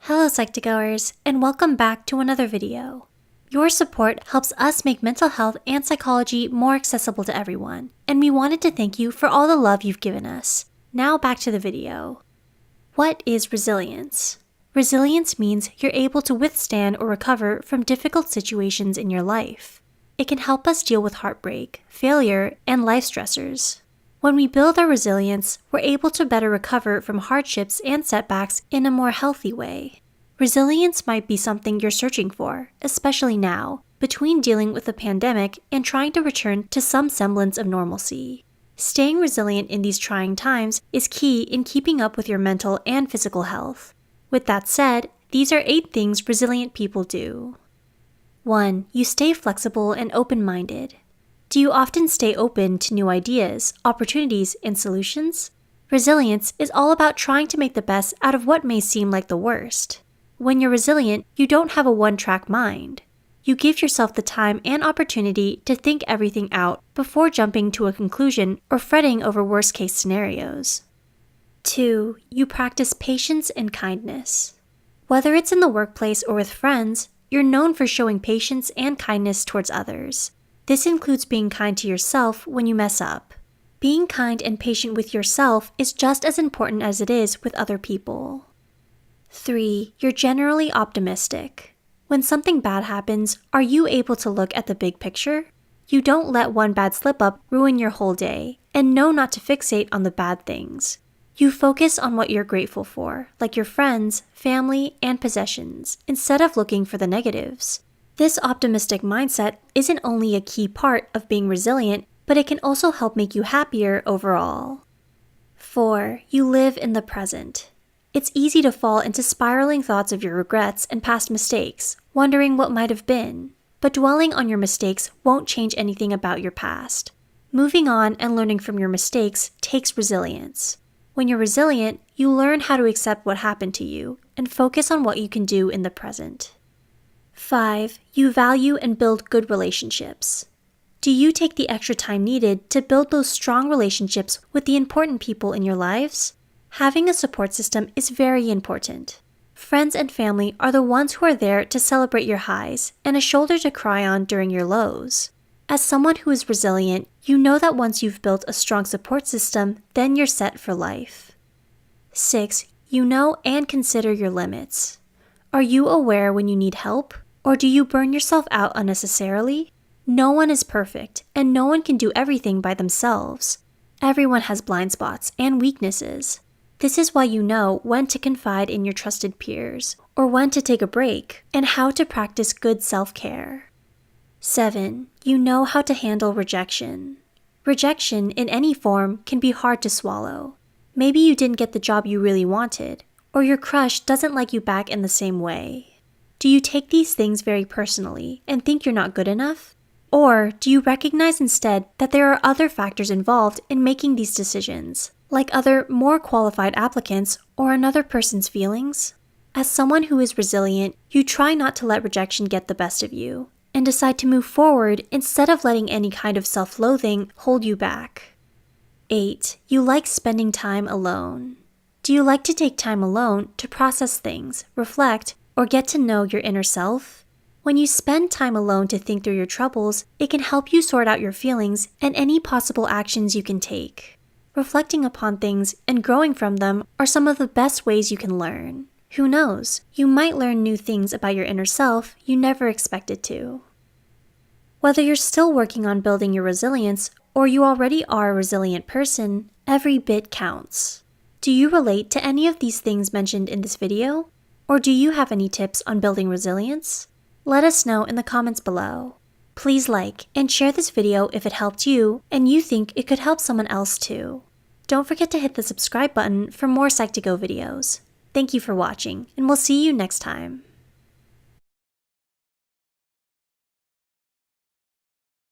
Hello Psych2Goers, and welcome back to another video. Your support helps us make mental health and psychology more accessible to everyone, and we wanted to thank you for all the love you've given us. Now back to the video. What is resilience? Resilience means you're able to withstand or recover from difficult situations in your life. It can help us deal with heartbreak, failure, and life stressors. When we build our resilience, we're able to better recover from hardships and setbacks in a more healthy way. Resilience might be something you're searching for, especially now, between dealing with the pandemic and trying to return to some semblance of normalcy. Staying resilient in these trying times is key in keeping up with your mental and physical health. With that said, these are 8 things resilient people do. 1. You stay flexible and open-minded. Do you often stay open to new ideas, opportunities, and solutions? Resilience is all about trying to make the best out of what may seem like the worst. When you're resilient, you don't have a one-track mind. You give yourself the time and opportunity to think everything out before jumping to a conclusion or fretting over worst-case scenarios. 2. You practice patience and kindness. Whether it's in the workplace or with friends, you're known for showing patience and kindness towards others. This includes being kind to yourself when you mess up. Being kind and patient with yourself is just as important as it is with other people. 3. You're generally optimistic. When something bad happens, are you able to look at the big picture? You don't let one bad slip-up ruin your whole day, and know not to fixate on the bad things. You focus on what you're grateful for, like your friends, family, and possessions, instead of looking for the negatives. This optimistic mindset isn't only a key part of being resilient, but it can also help make you happier overall. 4. You live in the present. It's easy to fall into spiraling thoughts of your regrets and past mistakes, wondering what might have been. But dwelling on your mistakes won't change anything about your past. Moving on and learning from your mistakes takes resilience. When you're resilient, you learn how to accept what happened to you and focus on what you can do in the present. 5. You value and build good relationships. Do you take the extra time needed to build those strong relationships with the important people in your lives? Having a support system is very important. Friends and family are the ones who are there to celebrate your highs and a shoulder to cry on during your lows. As someone who is resilient, you know that once you've built a strong support system, then you're set for life. 6. You know and consider your limits. Are you aware when you need help? Or do you burn yourself out unnecessarily? No one is perfect, and no one can do everything by themselves. Everyone has blind spots and weaknesses. This is why you know when to confide in your trusted peers, or when to take a break, and how to practice good self-care. 7. You know how to handle rejection. Rejection in any form can be hard to swallow. Maybe you didn't get the job you really wanted, or your crush doesn't like you back in the same way. Do you take these things very personally and think you're not good enough? Or do you recognize instead that there are other factors involved in making these decisions, like other more qualified applicants or another person's feelings? As someone who is resilient, you try not to let rejection get the best of you and decide to move forward instead of letting any kind of self-loathing hold you back. 8. You like spending time alone. Do you like to take time alone to process things, reflect, or get to know your inner self? When you spend time alone to think through your troubles, it can help you sort out your feelings and any possible actions you can take. Reflecting upon things and growing from them are some of the best ways you can learn. Who knows, you might learn new things about your inner self you never expected to. Whether you're still working on building your resilience or you already are a resilient person, every bit counts. Do you relate to any of these things mentioned in this video? Or do you have any tips on building resilience? Let us know in the comments below. Please like and share this video if it helped you and you think it could help someone else too. Don't forget to hit the subscribe button for more Psych2Go videos. Thank you for watching, and we'll see you next time.